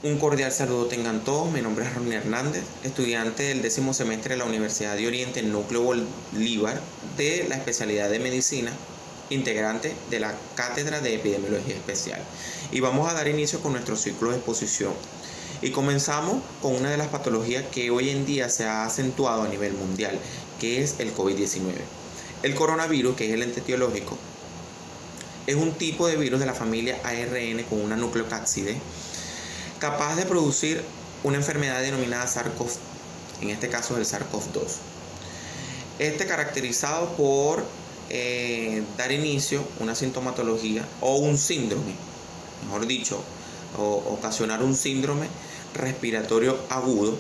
Un cordial saludo tengan todos, mi nombre es Ronnie Hernández, estudiante del 10º semestre de la Universidad de Oriente Núcleo Bolívar de la especialidad de Medicina, integrante de la Cátedra de Epidemiología Especial. Y vamos a dar inicio con nuestro ciclo de exposición. Y comenzamos con una de las patologías que hoy en día se ha acentuado a nivel mundial, que es el COVID-19. El coronavirus, que es el ente etiológico, es un tipo de virus de la familia ARN con una nucleocápside capaz de producir una enfermedad denominada SARS-CoV, en este caso es el SARS-CoV-2. Caracterizado por dar inicio a una sintomatología o un síndrome, mejor dicho, ocasionar un síndrome respiratorio agudo,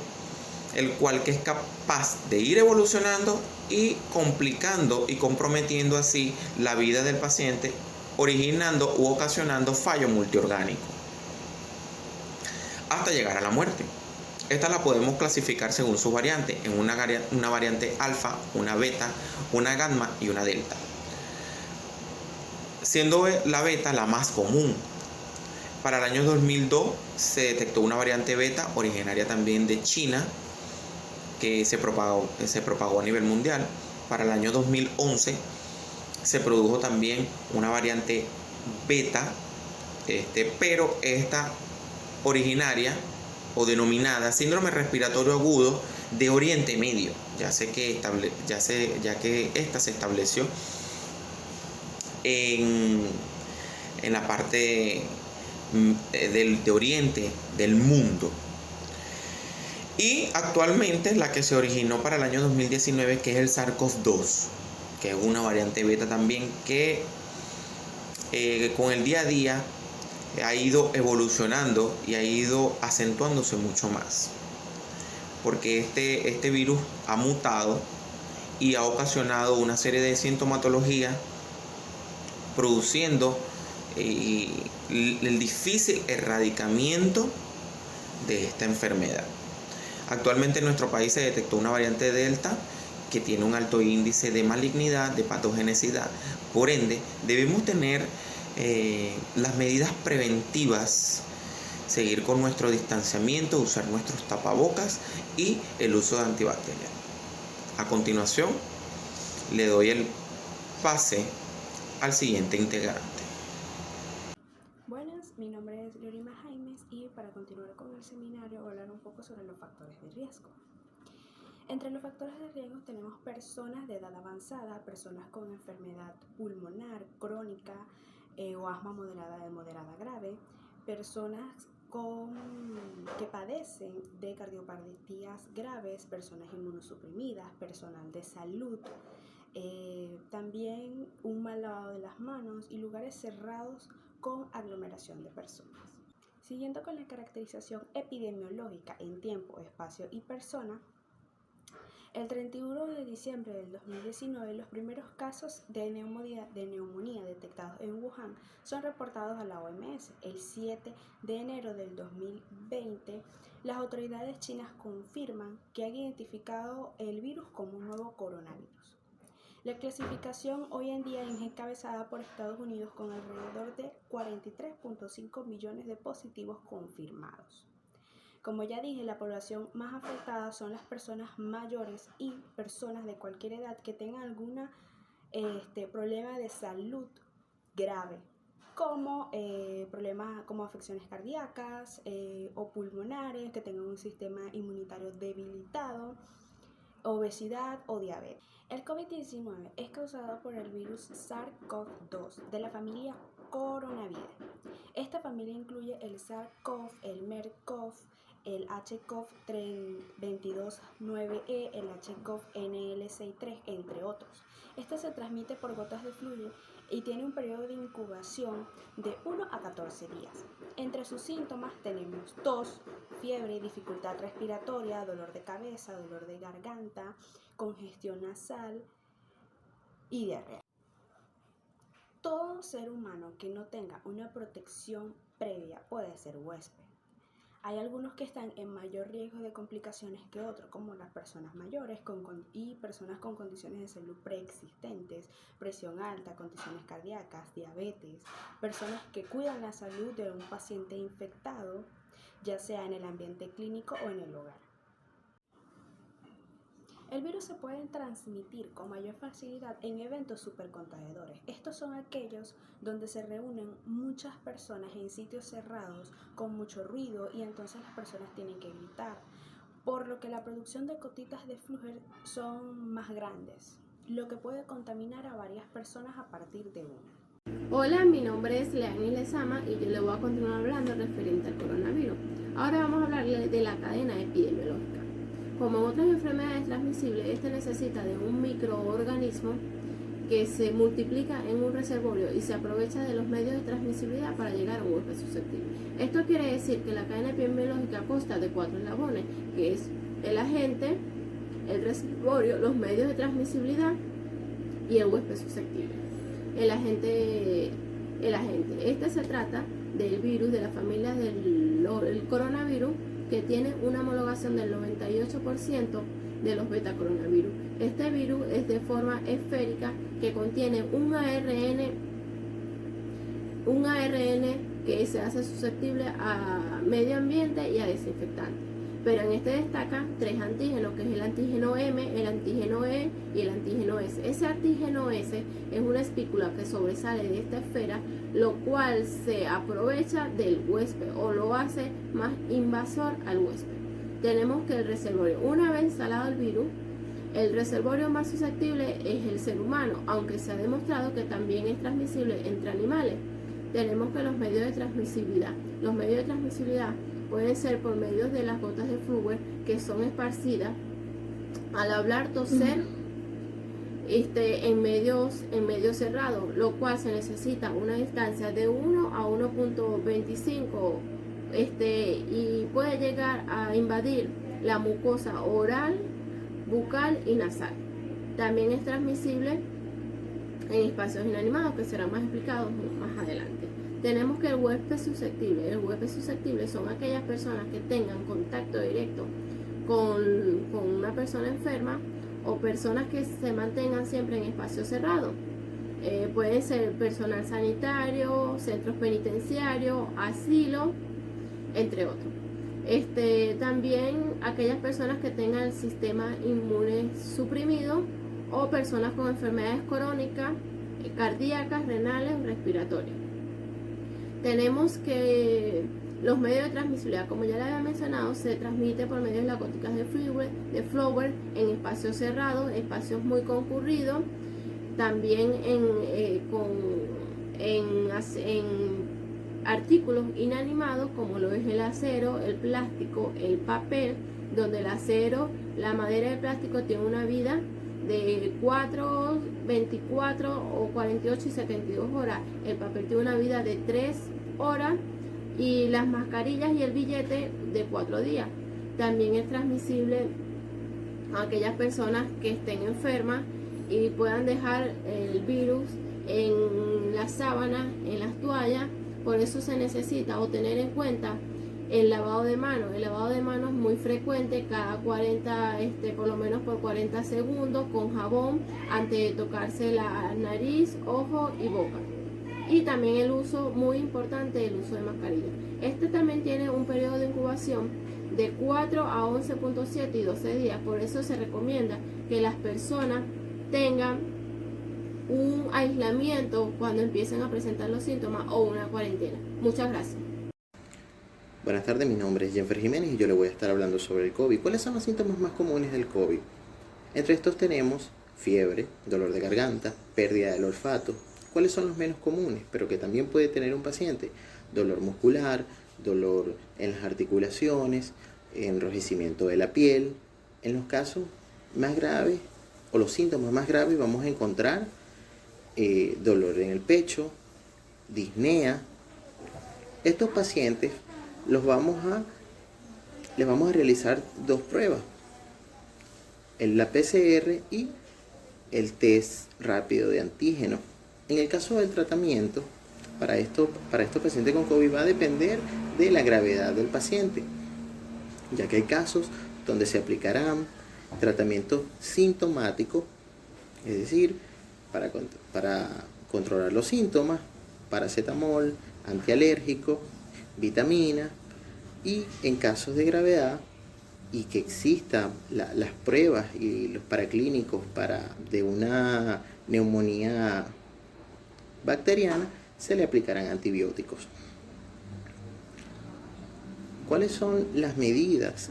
el cual que es capaz de ir evolucionando y complicando y comprometiendo así la vida del paciente, originando u ocasionando fallo multiorgánico hasta llegar a la muerte. Esta la podemos clasificar según sus variantes, en una variante alfa, una beta, una gamma y una delta. Siendo la beta la más común. Para el año 2002 se detectó una variante beta originaria también de China que se propagó a nivel mundial. Para el año 2011 se produjo también una variante beta, pero esta originaria o denominada síndrome respiratorio agudo de Oriente Medio, ya que esta se estableció en la parte de Oriente del mundo. Y actualmente la que se originó para el año 2019, que es el SARS-CoV-2, que es una variante beta también, que con el día a día ha ido evolucionando y ha ido acentuándose mucho más, porque este virus ha mutado y ha ocasionado una serie de sintomatologías, produciendo el difícil erradicamiento de esta enfermedad. Actualmente en nuestro país se detectó una variante Delta que tiene un alto índice de malignidad, de patogenicidad. Por ende, debemos tener las medidas preventivas, seguir con nuestro distanciamiento, usar nuestros tapabocas y el uso de antibacterial. A continuación, le doy el pase al siguiente integrante. Buenas, mi nombre es Lorima Jaimes y para continuar con el seminario voy a hablar un poco sobre los factores de riesgo. Entre los factores de riesgo tenemos personas de edad avanzada, personas con enfermedad pulmonar crónica o asma moderada grave, personas que padecen de cardiopatías graves, personas inmunosuprimidas, personal de salud, también un mal lavado de las manos y lugares cerrados con aglomeración de personas. Siguiendo con la caracterización epidemiológica en tiempo, espacio y persona, el 31 de diciembre del 2019, los primeros casos de neumonía detectados en Wuhan son reportados a la OMS. El 7 de enero del 2020, las autoridades chinas confirman que han identificado el virus como un nuevo coronavirus. La clasificación hoy en día es encabezada por Estados Unidos con alrededor de 43.5 millones de positivos confirmados. Como ya dije, la población más afectada son las personas mayores y personas de cualquier edad que tengan algún problema de salud grave, como problemas como afecciones cardíacas o pulmonares, que tengan un sistema inmunitario debilitado, obesidad o diabetes. El COVID-19 es causado por el virus SARS-CoV-2 de la familia Coronavirus. Esta familia incluye el SARS-CoV, el MERS-CoV, el HCoV-22-9E, el HCoV-NL63, entre otros. Este se transmite por gotas de fluido y tiene un periodo de incubación de 1 a 14 días. Entre sus síntomas tenemos tos, fiebre, dificultad respiratoria, dolor de cabeza, dolor de garganta, congestión nasal y diarrea. Todo ser humano que no tenga una protección previa puede ser huésped. Hay algunos que están en mayor riesgo de complicaciones que otros, como las personas mayores y personas con condiciones de salud preexistentes, presión alta, condiciones cardíacas, diabetes, personas que cuidan la salud de un paciente infectado, ya sea en el ambiente clínico o en el hogar. El virus se puede transmitir con mayor facilidad en eventos supercontagiadores. Estos son aquellos donde se reúnen muchas personas en sitios cerrados con mucho ruido y entonces las personas tienen que gritar, por lo que la producción de gotitas de flúor son más grandes, lo que puede contaminar a varias personas a partir de una. Hola, mi nombre es Leani Lezama y yo le voy a continuar hablando referente al coronavirus. Ahora vamos a hablarle de la cadena epidemiológica. Como en otras enfermedades transmisibles, este necesita de un microorganismo que se multiplica en un reservorio y se aprovecha de los medios de transmisibilidad para llegar a un huésped susceptible. Esto quiere decir que la cadena epidemiológica consta de 4 eslabones, que es el agente, el reservorio, los medios de transmisibilidad y el huésped susceptible. El agente. Este se trata del virus de la familia del coronavirus, que tiene una homologación del 98% de los betacoronavirus. Este virus es de forma esférica que contiene un ARN que se hace susceptible a medio ambiente y a desinfectantes. Pero en este destaca 3 antígenos, que es el antígeno M, el antígeno E y el antígeno S. Ese antígeno S es una espícula que sobresale de esta esfera, lo cual se aprovecha del huésped o lo hace más invasor al huésped. Tenemos que el reservorio, una vez instalado el virus, el reservorio más susceptible es el ser humano, aunque se ha demostrado que también es transmisible entre animales. Tenemos que los medios de transmisibilidad. Los medios de transmisibilidad pueden ser por medio de las gotas de flúor que son esparcidas al hablar, toser, en medios cerrados, lo cual se necesita una distancia de 1 a 1.25 y puede llegar a invadir la mucosa oral, bucal y nasal. También es transmisible en espacios inanimados, que serán más explicados más adelante. Tenemos que el huésped susceptible son aquellas personas que tengan contacto directo con una persona enferma o personas que se mantengan siempre en espacios cerrados. Pueden ser personal sanitario, centros penitenciarios, asilo, entre otros. También aquellas personas que tengan el sistema inmune suprimido o personas con enfermedades crónicas, cardíacas, renales o respiratorias. Tenemos que los medios de transmisibilidad, como ya le había mencionado, se transmite por medio de las goticas de flúor en espacios cerrados, espacios muy concurridos, también en artículos inanimados como lo es el acero, el plástico, el papel, donde el acero, la madera y el plástico tienen una vida de 4, 24 o 48 y 72 horas. El papel tiene una vida de 3 horas y las mascarillas y el billete de 4 días. También es transmisible a aquellas personas que estén enfermas y puedan dejar el virus en las sábanas, en las toallas. Por eso se necesita o tener en cuenta el lavado de manos. El lavado de manos es muy frecuente, cada 40, por lo menos por 40 segundos, con jabón, antes de tocarse la nariz, ojo y boca. Y también el uso, muy importante, el uso de mascarilla. También tiene un periodo de incubación de 4 a 11.7 y 12 días. Por eso se recomienda que las personas tengan un aislamiento cuando empiecen a presentar los síntomas o una cuarentena. Muchas gracias. Buenas tardes, mi nombre es Jenfer Jiménez y yo le voy a estar hablando sobre el COVID. ¿Cuáles son los síntomas más comunes del COVID? Entre estos tenemos fiebre, dolor de garganta, pérdida del olfato. ¿Cuáles son los menos comunes, pero que también puede tener un paciente? Dolor muscular, dolor en las articulaciones, enrojecimiento de la piel. En los casos más graves o los síntomas más graves vamos a encontrar dolor en el pecho, disnea. Estos pacientes les vamos a realizar 2 pruebas, la PCR y el test rápido de antígeno. En el caso del tratamiento, para estos pacientes con COVID va a depender de la gravedad del paciente, ya que hay casos donde se aplicarán tratamiento sintomático, es decir, para controlar los síntomas, paracetamol, antialérgico, vitamina, Y en casos de gravedad y que existan las pruebas y los paraclínicos de una neumonía bacteriana, se le aplicarán antibióticos. ¿Cuáles son las medidas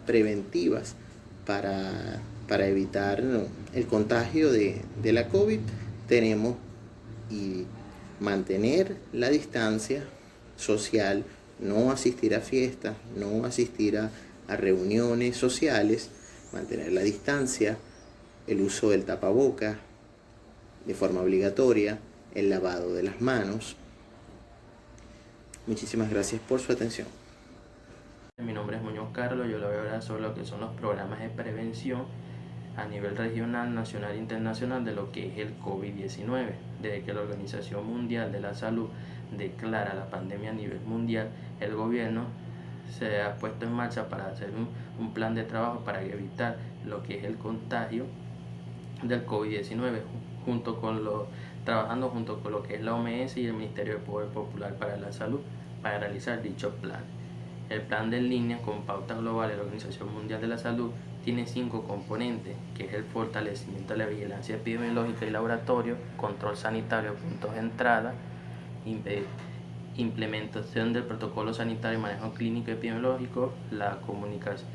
preventivas para evitar el contagio de la COVID? Tenemos mantener la distancia social, no asistir a fiestas, no asistir a reuniones sociales, mantener la distancia, el uso del tapaboca de forma obligatoria, el lavado de las manos. Muchísimas gracias por su atención. Mi nombre es Muñoz Carlos, yo le voy a hablar sobre lo que son los programas de prevención a nivel regional, nacional e internacional de lo que es el COVID-19. Desde que la Organización Mundial de la Salud declara la pandemia a nivel mundial, el gobierno se ha puesto en marcha para hacer un plan de trabajo para evitar lo que es el contagio del COVID-19, trabajando junto con lo que es la OMS y el Ministerio de Poder Popular para la Salud para realizar dicho plan. El plan de línea con pautas globales de la Organización Mundial de la Salud tiene 5 componentes, que es el fortalecimiento de la vigilancia epidemiológica y laboratorio, control sanitario, puntos de entrada, implementación del protocolo sanitario y manejo clínico epidemiológico, la comunicación,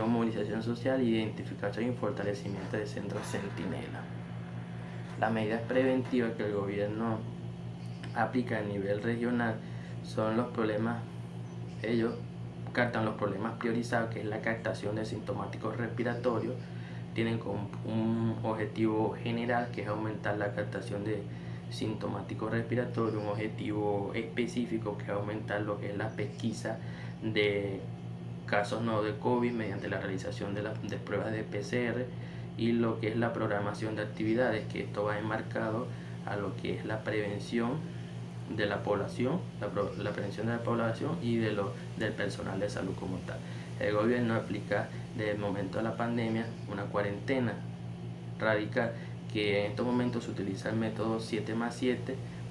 movilización social, identificación y fortalecimiento de centros centinela. Las medidas preventivas que el gobierno aplica a nivel regional son los problemas, ellos captan los problemas priorizados, que es la captación de sintomáticos respiratorios. Tienen como un objetivo general, que es aumentar la captación de sintomáticos respiratorios, un objetivo específico, que es aumentar lo que es la pesquisa de casos nuevos de COVID mediante la realización de pruebas de PCR, y lo que es la programación de actividades, que esto va enmarcado a lo que es la prevención de la población, la prevención de la población y del personal de salud como tal. El gobierno aplica desde el momento de la pandemia una cuarentena radical, que en estos momentos se utiliza el método 7+7,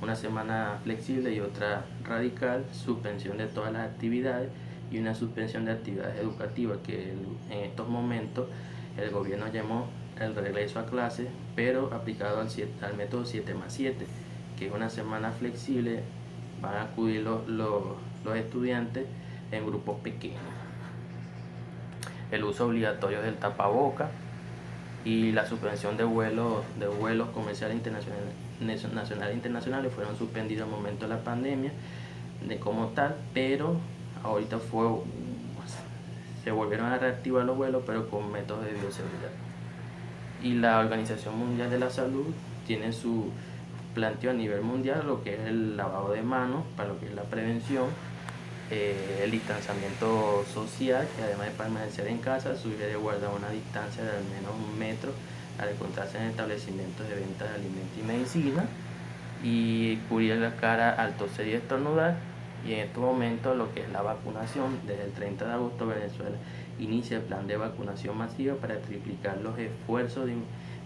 una semana flexible y otra radical, suspensión de todas las actividades y una suspensión de actividades educativas, que en estos momentos el gobierno llamó el regreso a clases, pero aplicado al método 7+7, que es una semana flexible. Van a acudir los estudiantes en grupos pequeños. El uso obligatorio del tapaboca y la suspensión de vuelos comerciales nacionales e internacionales fueron suspendidos al momento de la pandemia como tal, pero ahorita se volvieron a reactivar los vuelos, pero con métodos de bioseguridad. Y la Organización Mundial de la Salud tiene su planteo a nivel mundial lo que es el lavado de manos para lo que es la prevención, el distanciamiento social, que además de permanecer en casa, sugiere guardar una distancia de al menos 1 metro al encontrarse en establecimientos de venta de alimentos y medicina, y cubrir la cara al toser y estornudar. Y en estos momentos lo que es la vacunación, desde el 30 de agosto Venezuela inicia el plan de vacunación masiva para triplicar los esfuerzos de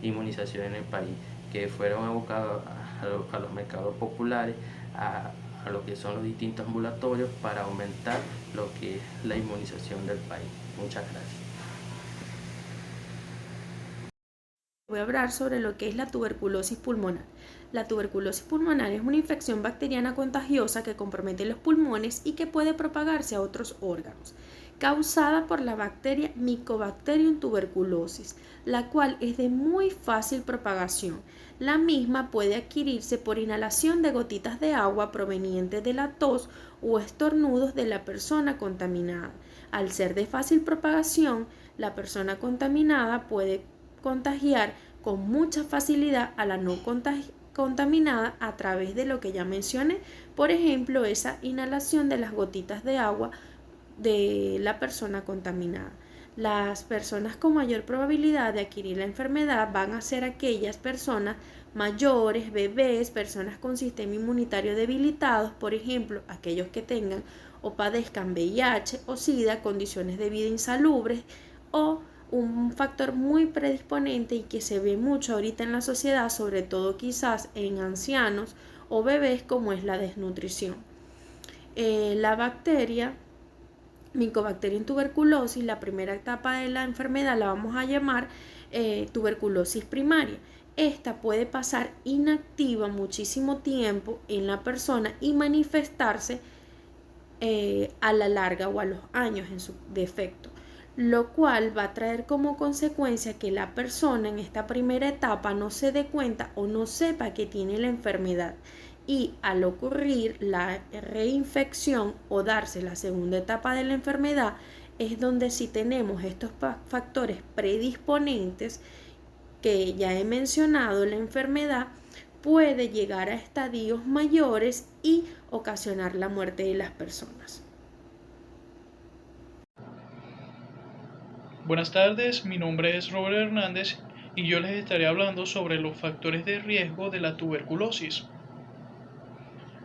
inmunización en el país, que fueron abocados a los mercados populares, a lo que son los distintos ambulatorios, para aumentar lo que es la inmunización del país. Muchas gracias. Voy a hablar sobre lo que es la tuberculosis pulmonar. La tuberculosis pulmonar es una infección bacteriana contagiosa que compromete los pulmones y que puede propagarse a otros órganos, causada por la bacteria Mycobacterium tuberculosis, la cual es de muy fácil propagación. La misma puede adquirirse por inhalación de gotitas de agua provenientes de la tos o estornudos de la persona contaminada. Al ser de fácil propagación, la persona contaminada puede contagiar con mucha facilidad a la no contaminada a través de lo que ya mencioné, por ejemplo, esa inhalación de las gotitas de agua de la persona contaminada. Las personas con mayor probabilidad de adquirir la enfermedad van a ser aquellas personas mayores, bebés, personas con sistema inmunitario debilitados, por ejemplo, aquellos que tengan o padezcan VIH o SIDA, condiciones de vida insalubres, o un factor muy predisponente y que se ve mucho ahorita en la sociedad, sobre todo quizás en ancianos o bebés, como es la desnutrición. la bacteria Mycobacterium tuberculosis, la primera etapa de la enfermedad la vamos a llamar tuberculosis primaria. Esta puede pasar inactiva muchísimo tiempo en la persona y manifestarse a la larga o a los años en su defecto, lo cual va a traer como consecuencia que la persona en esta primera etapa no se dé cuenta o no sepa que tiene la enfermedad, y al ocurrir la reinfección o darse la segunda etapa de la enfermedad es donde sí tenemos estos factores predisponentes que ya he mencionado. La enfermedad puede llegar a estadios mayores y ocasionar la muerte de las personas. Buenas tardes, mi nombre es Robert Hernández y yo les estaré hablando sobre los factores de riesgo de la tuberculosis.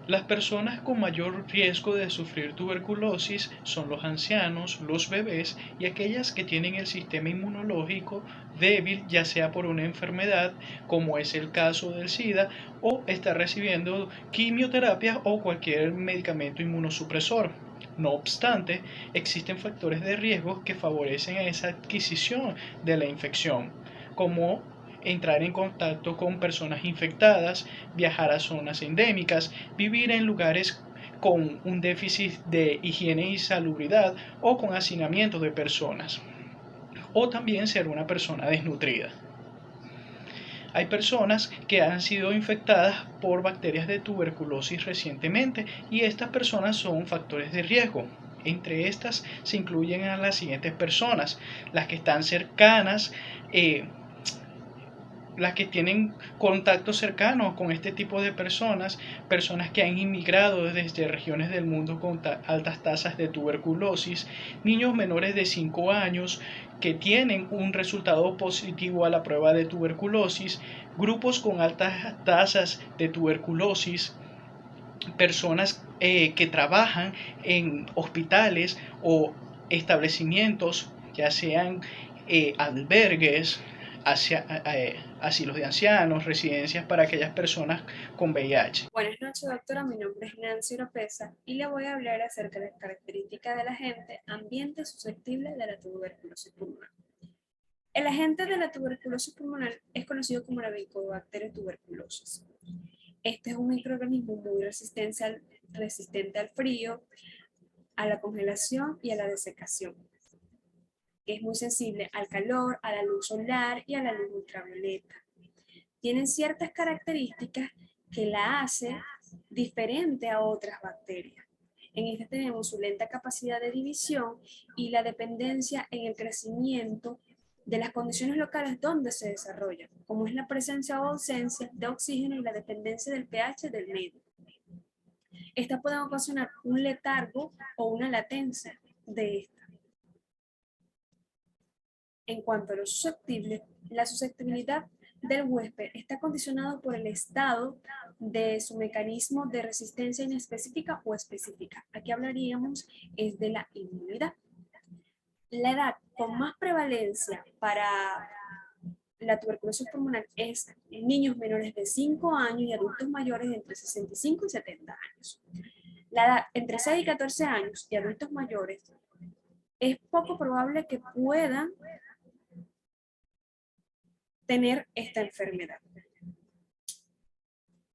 Las personas con mayor riesgo de sufrir tuberculosis son los ancianos, los bebés y aquellas que tienen el sistema inmunológico débil, ya sea por una enfermedad como es el caso del SIDA, o está recibiendo quimioterapia o cualquier medicamento inmunosupresor. No obstante, existen factores de riesgo que favorecen esa adquisición de la infección, como entrar en contacto con personas infectadas, viajar a zonas endémicas, vivir en lugares con un déficit de higiene y salubridad o con hacinamiento de personas, o también ser una persona desnutrida. Hay personas que han sido infectadas por bacterias de tuberculosis recientemente y estas personas son factores de riesgo. Entre estas se incluyen a las siguientes personas: las que están cercanas, las que tienen contacto cercano con este tipo de personas, personas que han inmigrado desde regiones del mundo con altas tasas de tuberculosis, niños menores de 5 años que tienen un resultado positivo a la prueba de tuberculosis, grupos con altas tasas de tuberculosis, personas que trabajan en hospitales o establecimientos, ya sean albergues, asilos de ancianos, residencias para aquellas personas con VIH. Buenas noches, doctora. Mi nombre es Nancy Oropesa y le voy a hablar acerca de las características del agente ambiente susceptible de la tuberculosis pulmonar. El agente de la tuberculosis pulmonar es conocido como la Mycobacterium tuberculosis. Este es un microorganismo muy resistente al frío, a la congelación y a la desecación. Es muy sensible al calor, a la luz solar y a la luz ultravioleta. Tienen ciertas características que la hace diferente a otras bacterias. En esta tenemos su lenta capacidad de división y la dependencia en el crecimiento de las condiciones locales donde se desarrolla, como es la presencia o ausencia de oxígeno y la dependencia del pH del medio. Esta puede ocasionar un letargo o una latencia de esta. En cuanto a lo susceptible, la susceptibilidad del huésped está condicionado por el estado de su mecanismo de resistencia inespecífica o específica. Aquí hablaríamos es de la inmunidad. La edad con más prevalencia para la tuberculosis pulmonar es en niños menores de 5 años y adultos mayores de entre 65 y 70 años. La edad entre 6 y 14 años y adultos mayores es poco probable que puedan tener esta enfermedad.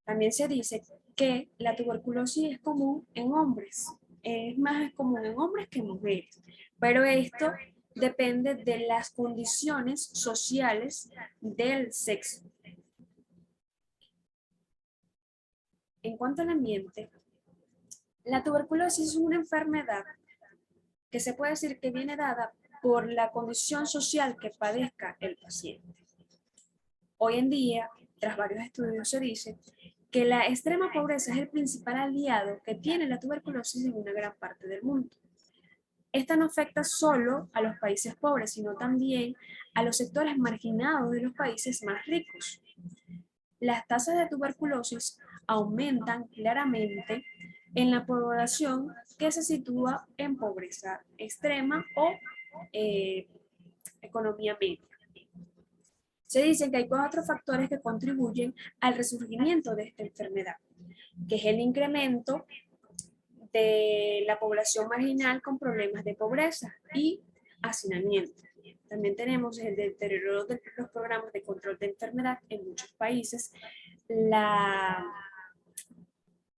También se dice que la tuberculosis es común en hombres, es más común en hombres que en mujeres, pero esto depende de las condiciones sociales del sexo. En cuanto al ambiente, la tuberculosis es una enfermedad que se puede decir que viene dada por la condición social que padezca el paciente. Hoy en día, tras varios estudios, se dice que la extrema pobreza es el principal aliado que tiene la tuberculosis en una gran parte del mundo. Esta no afecta solo a los países pobres, sino también a los sectores marginados de los países más ricos. Las tasas de tuberculosis aumentan claramente en la población que se sitúa en pobreza extrema o economía media. Se dice que hay 4 factores que contribuyen al resurgimiento de esta enfermedad, que es el incremento de la población marginal con problemas de pobreza y hacinamiento. También tenemos el deterioro de los programas de control de enfermedad en muchos países, la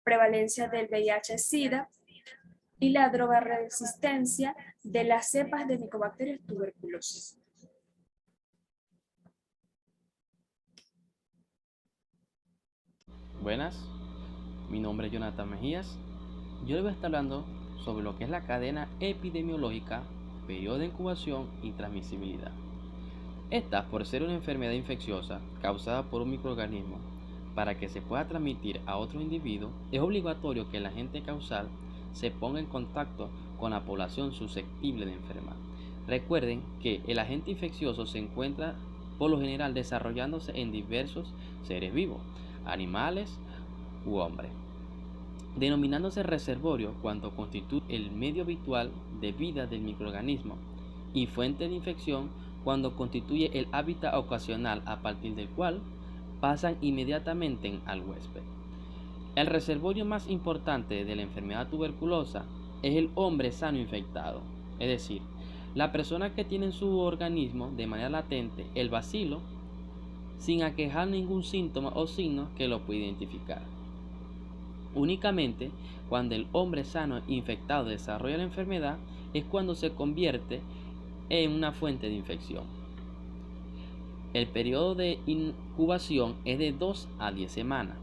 prevalencia del VIH-Sida y la drogaresistencia de las cepas de Mycobacterium tuberculosis. Buenas, mi nombre es Jonathan Mejías. Yo les voy a estar hablando sobre lo que es la cadena epidemiológica, periodo de incubación y transmisibilidad. Esta, por ser una enfermedad infecciosa causada por un microorganismo, para que se pueda transmitir a otro individuo, es obligatorio que el agente causal se ponga en contacto con la población susceptible de enfermar. Recuerden que el agente infeccioso se encuentra por lo general desarrollándose en diversos seres vivos, animales u hombres, denominándose reservorio cuando constituye el medio habitual de vida del microorganismo y fuente de infección cuando constituye el hábitat ocasional a partir del cual pasan inmediatamente al huésped. El reservorio más importante de la enfermedad tuberculosa es el hombre sano infectado, es decir, la persona que tiene en su organismo de manera latente el bacilo sin aquejar ningún síntoma o signo que lo pueda identificar. Únicamente cuando el hombre sano infectado desarrolla la enfermedad es cuando se convierte en una fuente de infección. El periodo de incubación es de 2 a 10 semanas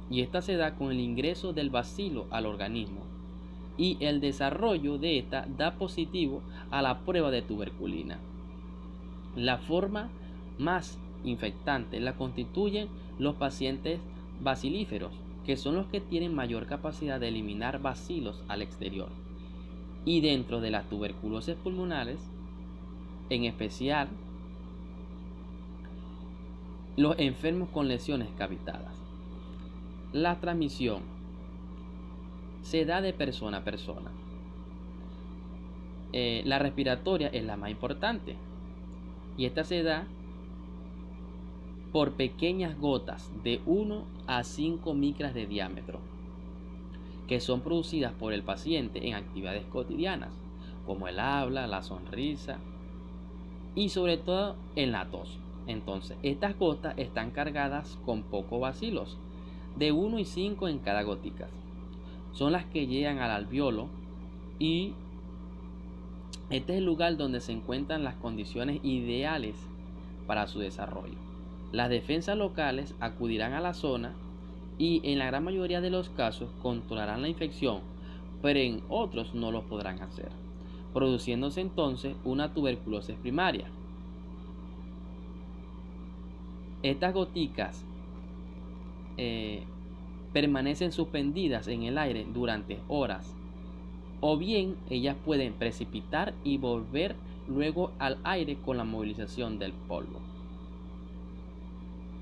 y esta se da con el ingreso del bacilo al organismo y el desarrollo de esta da positivo a la prueba de tuberculina. La forma más infectante la constituyen los pacientes bacilíferos, que son los que tienen mayor capacidad de eliminar bacilos al exterior. Y dentro de las tuberculosis pulmonares, en especial los enfermos con lesiones cavitadas. La transmisión se da de persona a persona. La respiratoria es la más importante y esta se da por pequeñas gotas de 1 a 5 micras de diámetro que son producidas por el paciente en actividades cotidianas como el habla, la sonrisa y sobre todo en la tos. Entonces, estas gotas están cargadas con pocos bacilos, de 1 y 5 en cada gotica. Son las que llegan al alveolo y este es el lugar donde se encuentran las condiciones ideales para su desarrollo. Las defensas locales acudirán a la zona y en la gran mayoría de los casos controlarán la infección, pero en otros no lo podrán hacer, produciéndose entonces una tuberculosis primaria. Estas goticas permanecen suspendidas en el aire durante horas, o bien ellas pueden precipitar y volver luego al aire con la movilización del polvo.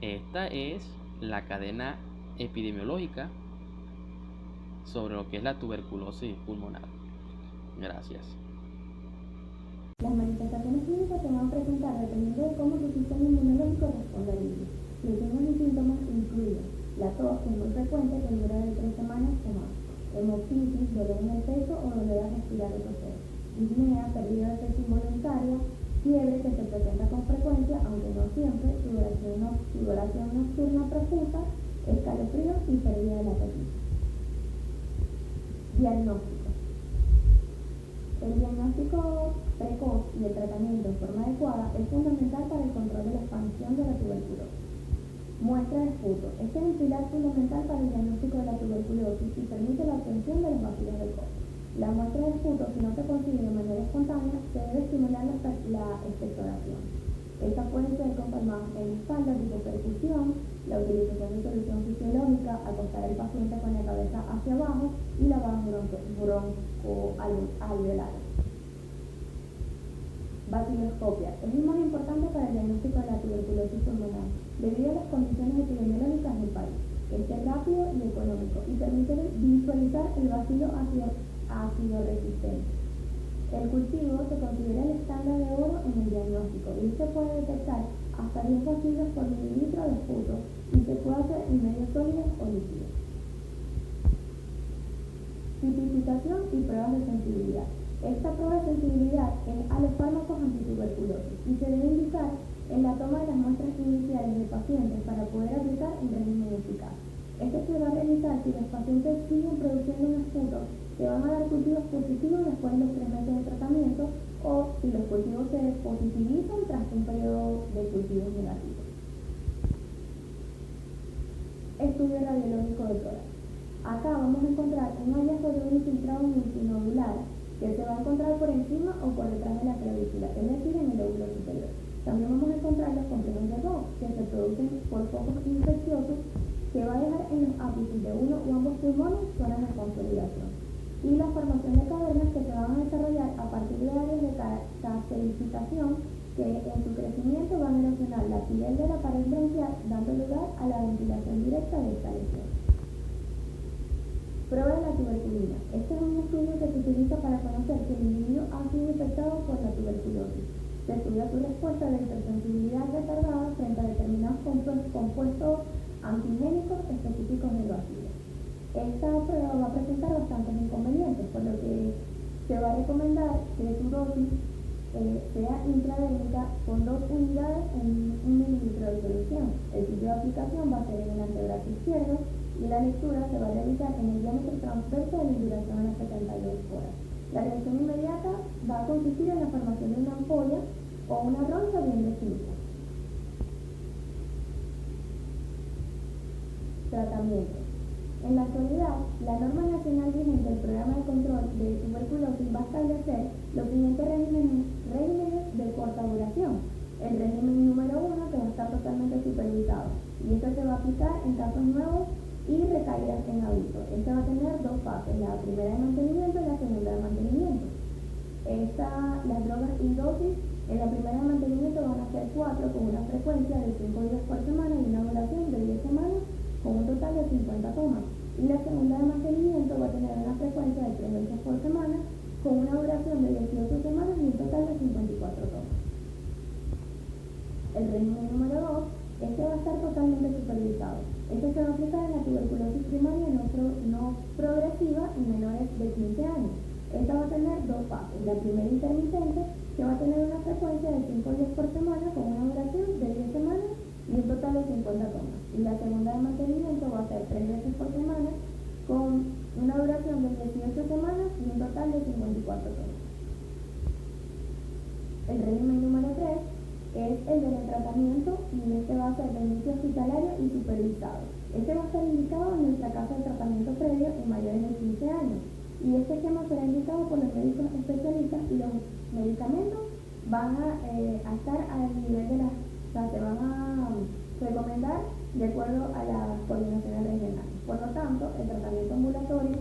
Esta es la cadena epidemiológica sobre lo que es la tuberculosis pulmonar. Gracias. Las manifestaciones clínicas se van a presentar dependiendo de cómo su sistema inmunológico responde al virus. Los signos y síntomas incluyen la tos, que es muy frecuente, que dura de 3 semanas o más, hemoptisis, dolor en el pecho o dolor a respirar o toser, disnea, pérdida de peso involuntaria, fiebre que se presenta con frecuencia, aunque no siempre, sudoración nocturna profusa, escalofríos y pérdida del apetito. Diagnóstico. El diagnóstico precoz y el tratamiento de forma adecuada es fundamental para el control de la expansión de la tuberculosis. Muestra de esputo. Este es el pilar fundamental para el diagnóstico de la tuberculosis y permite la obtención de los bacilos del cobre. La muestra de esputo, si no se consigue de manera espontánea, se debe estimular la expectoración. Esta puede ser con palmadas en la espalda, tipo percusión, la utilización de solución fisiológica, acostar al paciente con la cabeza hacia abajo y lavados broncoalveolares. Baciloscopia. Es el más importante para el diagnóstico de la tuberculosis pulmonar, debido a las condiciones epidemiológicas del país. Este es rápido y económico y permite visualizar el bacilo ácido resistente. El cultivo se considera el estándar de oro en el diagnóstico y se puede detectar hasta 10 bacilos por mililitro de esputo y se puede hacer en medios sólidos o líquidos. tipificación y pruebas de sensibilidad. Esta prueba de sensibilidad es a los fármacos antituberculosis y se debe indicar en la toma de las muestras iniciales de pacientes para poder aplicar un régimen eficaz. Esto se va a realizar si los pacientes siguen produciendo un esputo que van a dar cultivos positivos después de los 3 meses de tratamiento o si los cultivos se positivizan tras un periodo de cultivos negativos. Estudio radiológico de tórax. Acá vamos a encontrar un hallazgo de un infiltrado multinodular que se va a encontrar por encima o por detrás de la clavícula, es decir, en el lóbulo superior. También vamos a encontrar los complejos de Roux, que se producen por focos infecciosos que va a dejar en los ápices de uno o ambos pulmones zonas de consolidación. Y la formación de cavernas que se van a desarrollar a partir de áreas de caserificación que en su crecimiento van a erosionar la piel de la pared bronquial, dando lugar a la ventilación directa de esta lesión. Prueba de la tuberculina. Este es un estudio que se utiliza para conocer si el individuo ha sido infectado por la tuberculosis. Se estudia su respuesta de hipersensibilidad retardada frente a determinados compuestos antigénicos específicos del bacilo. Esta prueba va a presentar bastantes inconvenientes, por lo que se va a recomendar que su dosis sea intradérmica con 2 unidades en 1 mililitro de solución. El sitio de aplicación va a ser en el antebrazo izquierdo y la lectura se va a realizar en el diámetro transverso de la duración de las 72 horas. La reacción inmediata va a consistir en la formación de una ampolla o una roncha bien definida. Tratamiento. En la actualidad, la norma nacional vigente del programa de control de tuberculosis va a establecer los siguientes regímenes de corta duración. El régimen número 1, que va a estar totalmente supervisado, y esto se va a aplicar en casos nuevos y recaídas en adultos. Este va a tener 2 fases, la primera de mantenimiento y la segunda de mantenimiento. Las drogas y dosis en la primera de mantenimiento van a ser 4 con una frecuencia de 5 días por semana y una duración de 10 semanas con un total de 50 tomas. Y la segunda de mantenimiento va a tener una frecuencia de 3 veces por semana con una duración de 18 semanas y un total de 54 tomas. El régimen número 2, este va a estar totalmente supervisado. Este se va a aplicar en la tuberculosis primaria no progresiva en menores de 15 años. Esta va a tener 2 fases. La primera intermitente, que va a tener una frecuencia de 5 días por semana con una duración de 10 semanas y un total de 50 tomas. Y la segunda de mantenimiento va a ser 3 veces por semana con una duración de 18 semanas y un total de 54 tomas. El régimen número 3 es el del tratamiento y este va a ser de inicio hospitalario y supervisado. Este va a estar indicado en nuestra casa de tratamiento previo en mayores de 15 años. Y este esquema será indicado por los médicos especialistas y los medicamentos van a estar al nivel de se van a recomendar de acuerdo a las coordinaciones regionales. Por lo tanto, el tratamiento ambulatorio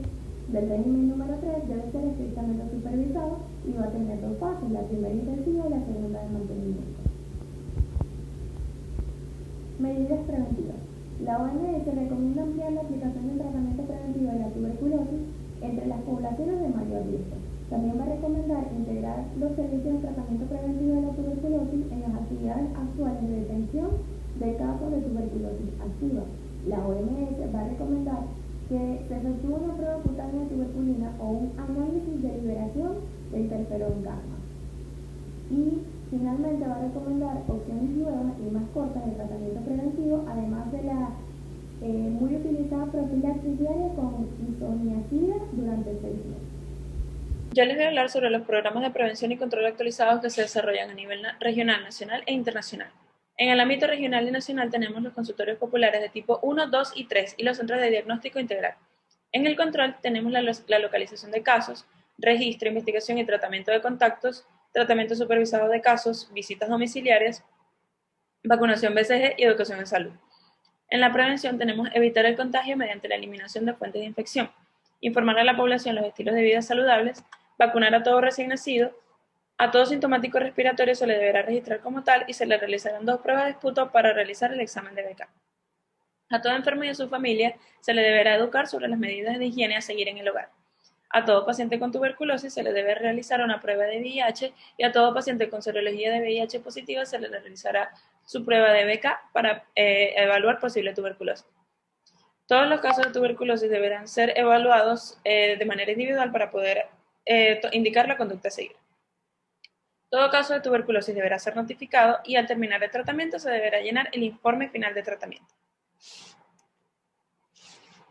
del régimen número 3 debe ser estrictamente supervisado y va a tener 2 fases, la primera intensiva y la segunda de mantenimiento. Medidas preventivas. La OMS recomienda ampliar la aplicación del tratamiento preventivo de la tuberculosis entre las poblaciones de mayor riesgo. También va a recomendar integrar los servicios de tratamiento preventivo de la tuberculosis en las actividades actuales de detención de casos de tuberculosis activa. La OMS va a recomendar que se efectúe una prueba cutánea de tuberculina o un análisis de liberación de interferón gamma. Y finalmente va a recomendar opciones nuevas y más cortas de tratamiento preventivo, además de la muy utilizada profilaxis diaria con isoniazida durante 6 meses. Yo les voy a hablar sobre los programas de prevención y control actualizados que se desarrollan a nivel regional, nacional e internacional. En el ámbito regional y nacional tenemos los consultorios populares de tipo 1, 2 y 3 y los centros de diagnóstico integral. En el control tenemos la localización de casos, registro, investigación y tratamiento de contactos, tratamiento supervisado de casos, visitas domiciliarias, vacunación BCG y educación en salud. En la prevención tenemos evitar el contagio mediante la eliminación de fuentes de infección, informar a la población los estilos de vida saludables, vacunar a todo recién nacido, a todo sintomático respiratorio se le deberá registrar como tal y se le realizarán 2 pruebas de esputo para realizar el examen de BK. A todo enfermo y a su familia se le deberá educar sobre las medidas de higiene a seguir en el hogar. A todo paciente con tuberculosis se le debe realizar una prueba de VIH y a todo paciente con serología de VIH positiva se le realizará su prueba de BK para evaluar posible tuberculosis. Todos los casos de tuberculosis deberán ser evaluados de manera individual para poder indicar la conducta a seguir. Todo caso de tuberculosis deberá ser notificado y al terminar el tratamiento se deberá llenar el informe final de tratamiento.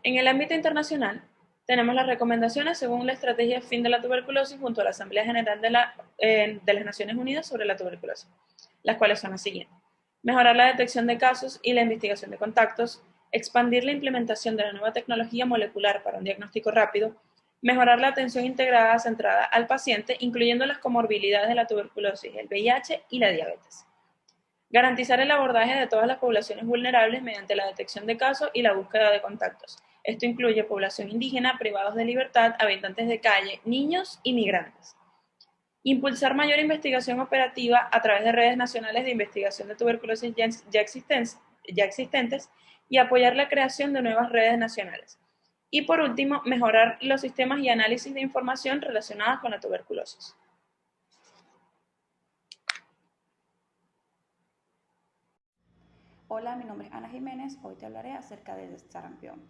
En el ámbito internacional, tenemos las recomendaciones según la estrategia fin de la tuberculosis junto a la Asamblea General de las Naciones Unidas sobre la tuberculosis, las cuales son las siguientes: mejorar la detección de casos y la investigación de contactos, expandir la implementación de la nueva tecnología molecular para un diagnóstico rápido, mejorar la atención integrada centrada al paciente, incluyendo las comorbilidades de la tuberculosis, el VIH y la diabetes. Garantizar el abordaje de todas las poblaciones vulnerables mediante la detección de casos y la búsqueda de contactos. Esto incluye población indígena, privados de libertad, habitantes de calle, niños y migrantes. Impulsar mayor investigación operativa a través de redes nacionales de investigación de tuberculosis ya existentes y apoyar la creación de nuevas redes nacionales. Y por último, mejorar los sistemas y análisis de información relacionados con la tuberculosis. Hola, mi nombre es Ana Jiménez. Hoy te hablaré acerca del sarampión.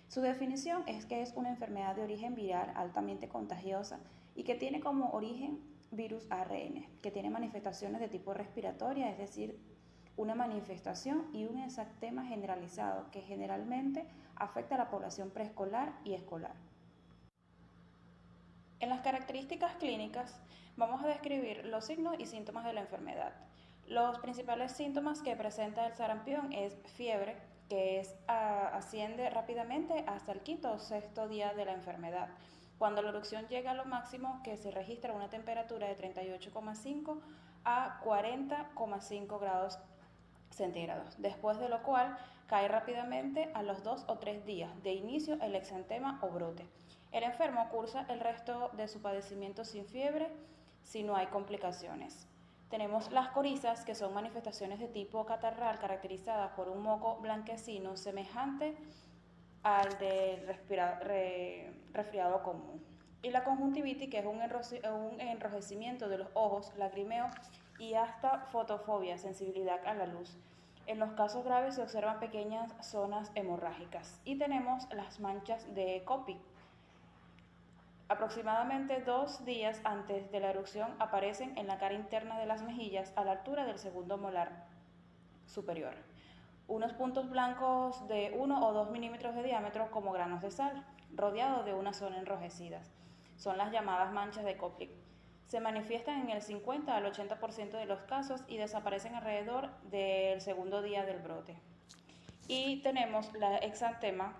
Su definición es que es una enfermedad de origen viral altamente contagiosa y que tiene como origen virus ARN, que tiene manifestaciones de tipo respiratoria, es decir, una manifestación y un exantema generalizado que generalmente afecta a la población preescolar y escolar. En las características clínicas vamos a describir los signos y síntomas de la enfermedad. Los principales síntomas que presenta el sarampión es fiebre, que asciende rápidamente hasta el quinto o sexto día de la enfermedad. Cuando la erupción llega a lo máximo, que se registra una temperatura de 38,5 a 40,5 grados centígrados, después de lo cual cae rápidamente a los 2 o 3 días de inicio el exantema o brote. El enfermo cursa el resto de su padecimiento sin fiebre si no hay complicaciones. Tenemos las corizas, que son manifestaciones de tipo catarral caracterizadas por un moco blanquecino semejante al del resfriado común. Y la conjuntivitis, que es un enrojecimiento de los ojos, lagrimeo y hasta fotofobia, sensibilidad a la luz. En los casos graves se observan pequeñas zonas hemorrágicas. Y tenemos las manchas de Kopik. Aproximadamente 2 días antes de la erupción aparecen en la cara interna de las mejillas a la altura del segundo molar superior. Unos puntos blancos de 1 o 2 milímetros de diámetro como granos de sal, rodeados de una zona enrojecida. Son las llamadas manchas de Koplik. Se manifiestan en el 50 al 80% de los casos y desaparecen alrededor del segundo día del brote. Y tenemos la exantema.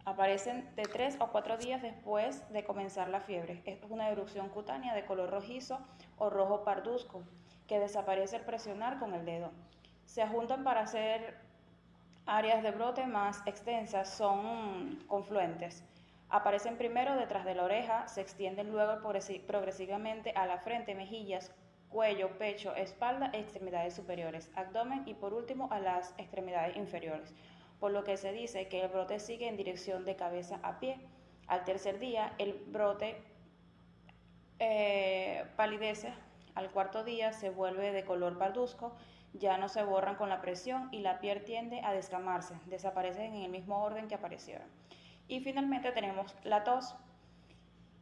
Aparecen de 3 o 4 días después de comenzar la fiebre. Es una erupción cutánea de color rojizo o rojo parduzco que desaparece al presionar con el dedo. Se juntan para hacer áreas de brote más extensas, son confluentes. Aparecen primero detrás de la oreja, se extienden luego progresivamente a la frente, mejillas, cuello, pecho, espalda, extremidades superiores, abdomen y por último a las extremidades inferiores, por lo que se dice que el brote sigue en dirección de cabeza a pie. Al tercer día el brote palidece, al cuarto día se vuelve de color parduzco, ya no se borran con la presión y la piel tiende a descamarse, desaparecen en el mismo orden que aparecieron. Y finalmente tenemos la tos.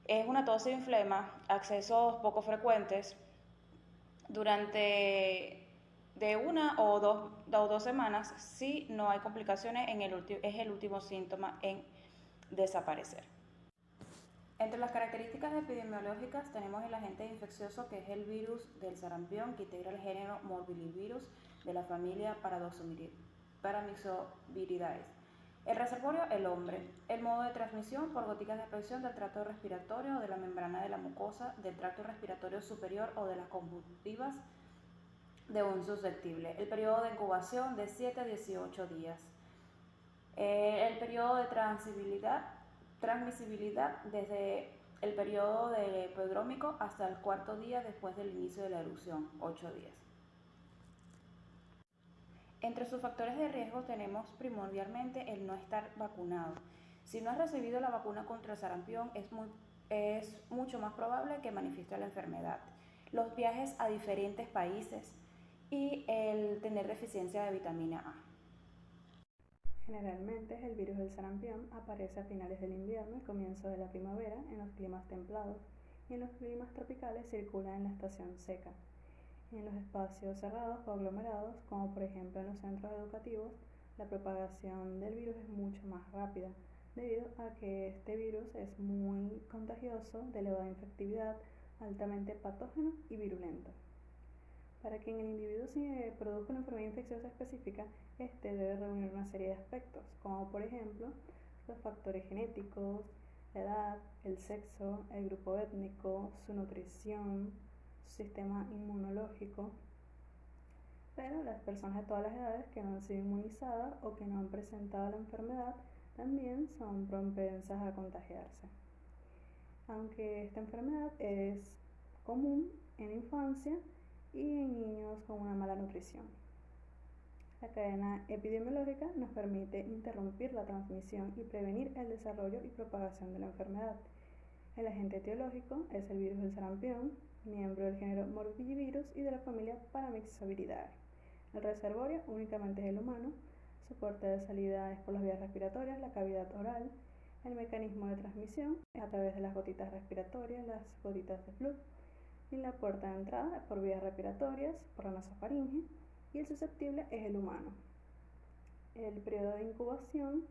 Es una tos sin flema, accesos poco frecuentes, durante de 1 o 2 semanas, si no hay complicaciones, es el último síntoma en desaparecer. Entre las características epidemiológicas tenemos el agente infeccioso, que es el virus del sarampión, que integra el género Morbillivirus de la familia Paramyxoviridae. El reservorio, el hombre. El modo de transmisión por goticas de presión del tracto respiratorio o de la membrana de la mucosa del tracto respiratorio superior o de las conjuntivas de un susceptible. El periodo de incubación de 7 a 18 días. El periodo de transmisibilidad desde el periodo de prodrómico hasta el cuarto día después del inicio de la erupción, 8 días. Entre sus factores de riesgo tenemos primordialmente el no estar vacunado. Si no has recibido la vacuna contra el sarampión, es mucho más probable que manifieste la enfermedad. Los viajes a diferentes países y el tener deficiencia de vitamina A. Generalmente, el virus del sarampión aparece a finales del invierno y comienzo de la primavera en los climas templados y en los climas tropicales circula en la estación seca. En los espacios cerrados o aglomerados, como por ejemplo en los centros educativos, la propagación del virus es mucho más rápida, debido a que este virus es muy contagioso, de elevada infectividad, altamente patógeno y virulento. Para que en el individuo se produzca una enfermedad infecciosa específica, este debe reunir una serie de aspectos, como por ejemplo los factores genéticos, la edad, el sexo, el grupo étnico, su nutrición, su sistema inmunológico. Pero las personas de todas las edades que no han sido inmunizadas o que no han presentado la enfermedad también son propensas a contagiarse. Aunque esta enfermedad es común en la infancia y en niños con una mala nutrición. La cadena epidemiológica nos permite interrumpir la transmisión y prevenir el desarrollo y propagación de la enfermedad. El agente etiológico es el virus del sarampión, miembro del género Morbillivirus y de la familia Paramyxoviridae. El reservorio únicamente es el humano, su puerta de salida es por las vías respiratorias, la cavidad oral. El mecanismo de transmisión es a través de las gotitas respiratorias, las gotitas de flujo, y la puerta de entrada es por vías respiratorias, por la nasofaringe, y el susceptible es el humano. El periodo de incubación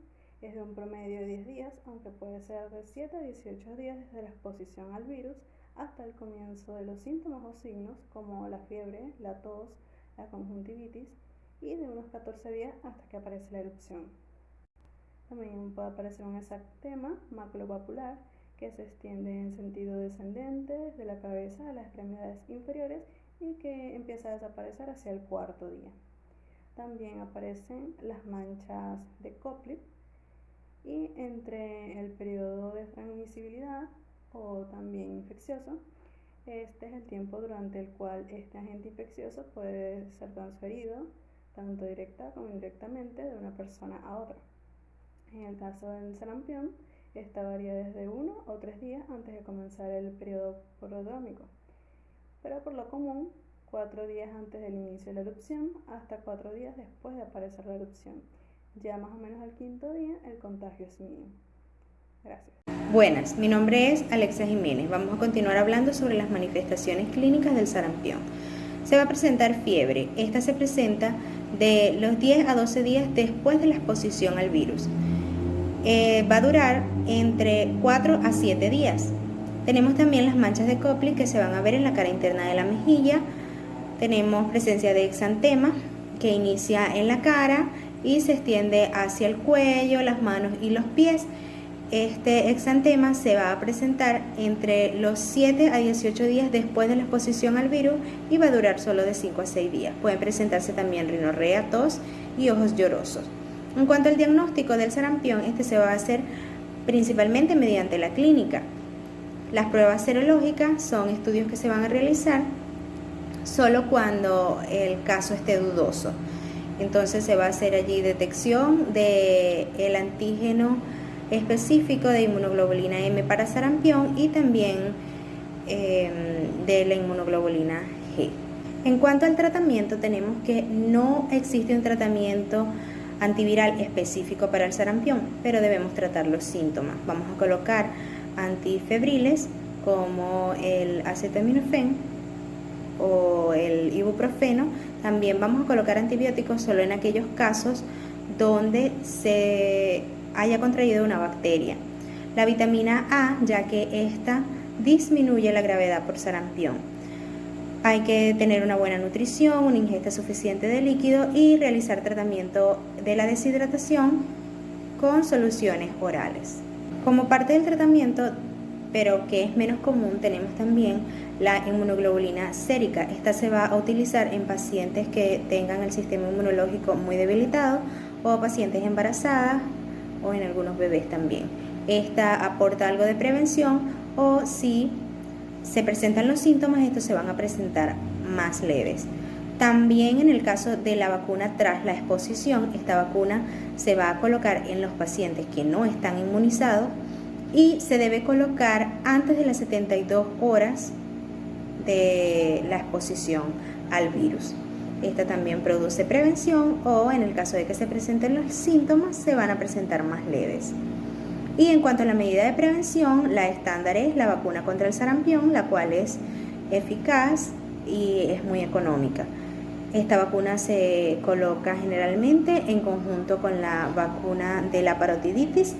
es de un promedio de 10 días, aunque puede ser de 7 a 18 días desde la exposición al virus hasta el comienzo de los síntomas o signos como la fiebre, la tos, la conjuntivitis, y de unos 14 días hasta que aparece la erupción. También puede aparecer un exantema maculopapular que se extiende en sentido descendente desde la cabeza a las extremidades inferiores y que empieza a desaparecer hacia el cuarto día. También aparecen las manchas de Koplik y entre el periodo de transmisibilidad o también infeccioso, este es el tiempo durante el cual este agente infeccioso puede ser transferido tanto directa como indirectamente de una persona a otra. En el caso del sarampión, esta varía desde 1 o 3 días antes de comenzar el periodo prodrómico, pero por lo común 4 días antes del inicio de la erupción hasta 4 días después de aparecer la erupción. Ya más o menos al quinto día el contagio es mínimo. Gracias. Buenas, mi nombre es Alexa Jiménez. Vamos a continuar hablando sobre las manifestaciones clínicas del sarampión. Se va a presentar fiebre. Esta se presenta de los 10 a 12 días después de la exposición al virus. Va a durar entre 4 a 7 días. Tenemos también las manchas de Koplik que se van a ver en la cara interna de la mejilla. Tenemos presencia de exantema que inicia en la cara y se extiende hacia el cuello, las manos y los pies. Este exantema se va a presentar entre los 7 a 18 días después de la exposición al virus y va a durar solo de 5 a 6 días. Pueden presentarse también rinorrea, tos y ojos llorosos. En cuanto al diagnóstico del sarampión, este se va a hacer principalmente mediante la clínica. Las pruebas serológicas son estudios que se van a realizar solo cuando el caso esté dudoso. Entonces se va a hacer allí detección del antígeno específico de inmunoglobulina M para sarampión y también de la inmunoglobulina G. En cuanto al tratamiento, tenemos que no existe un tratamiento antiviral específico para el sarampión, pero debemos tratar los síntomas. Vamos a colocar antifebriles como el acetaminofén o el ibuprofeno. También vamos a colocar antibióticos solo en aquellos casos donde se haya contraído una bacteria. La vitamina A, ya que esta disminuye la gravedad por sarampión. Hay que tener una buena nutrición, una ingesta suficiente de líquido y realizar tratamiento de la deshidratación con soluciones orales. Como parte del tratamiento, pero que es menos común, tenemos también la inmunoglobulina sérica. Esta se va a utilizar en pacientes que tengan el sistema inmunológico muy debilitado o pacientes embarazadas o en algunos bebés también. Esta aporta algo de prevención o si se presentan los síntomas, estos se van a presentar más leves. También en el caso de la vacuna tras la exposición, esta vacuna se va a colocar en los pacientes que no están inmunizados y se debe colocar antes de las 72 horas de la exposición al virus. Esta también produce prevención o en el caso de que se presenten los síntomas se van a presentar más leves. Y en cuanto a la medida de prevención, la estándar es la vacuna contra el sarampión, la cual es eficaz y es muy económica. Esta vacuna se coloca generalmente en conjunto con la vacuna de la parotiditis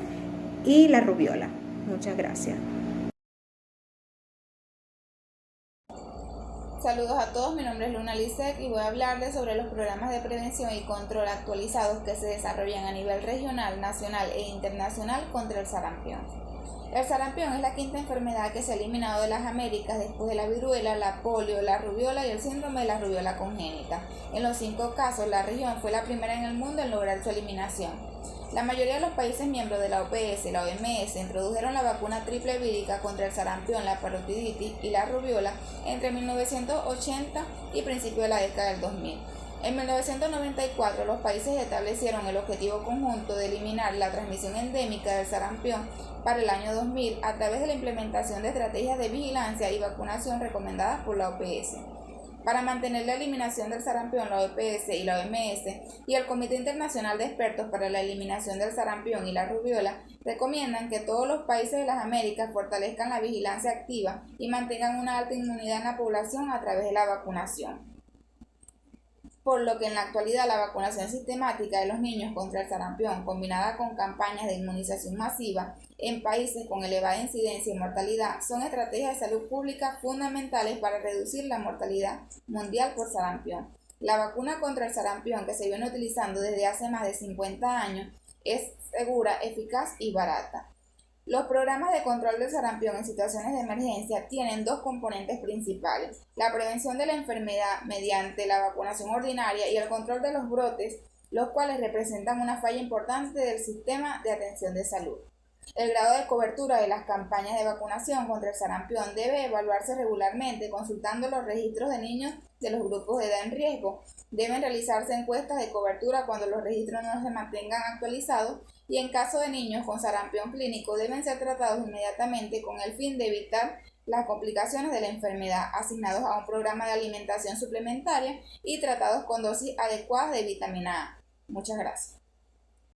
y la rubiola. Muchas gracias. Saludos a todos, mi nombre es Luna Lisek y voy a hablarles sobre los programas de prevención y control actualizados que se desarrollan a nivel regional, nacional e internacional contra el sarampión. El sarampión es la quinta enfermedad que se ha eliminado de las Américas después de la viruela, la polio, la rubiola y el síndrome de la rubiola congénita. En los 5 casos, la región fue la primera en el mundo en lograr su eliminación. La mayoría de los países miembros de la OPS y la OMS introdujeron la vacuna triple vírica contra el sarampión, la parotiditis y la rubiola entre 1980 y principios de la década del 2000. En 1994, los países establecieron el objetivo conjunto de eliminar la transmisión endémica del sarampión para el año 2000 a través de la implementación de estrategias de vigilancia y vacunación recomendadas por la OPS. Para mantener la eliminación del sarampión, la OPS y la OMS y el Comité Internacional de Expertos para la Eliminación del Sarampión y la Rubiola recomiendan que todos los países de las Américas fortalezcan la vigilancia activa y mantengan una alta inmunidad en la población a través de la vacunación. Por lo que en la actualidad la vacunación sistemática de los niños contra el sarampión, combinada con campañas de inmunización masiva en países con elevada incidencia y mortalidad, son estrategias de salud pública fundamentales para reducir la mortalidad mundial por sarampión. La vacuna contra el sarampión, que se viene utilizando desde hace más de 50 años, es segura, eficaz y barata. Los programas de control del sarampión en situaciones de emergencia tienen 2 componentes principales: la prevención de la enfermedad mediante la vacunación ordinaria y el control de los brotes, los cuales representan una falla importante del sistema de atención de salud. El grado de cobertura de las campañas de vacunación contra el sarampión debe evaluarse regularmente consultando los registros de niños de los grupos de edad en riesgo. Deben realizarse encuestas de cobertura cuando los registros no se mantengan actualizados y en caso de niños con sarampión clínico deben ser tratados inmediatamente con el fin de evitar las complicaciones de la enfermedad, asignados a un programa de alimentación suplementaria y tratados con dosis adecuadas de vitamina A. Muchas gracias.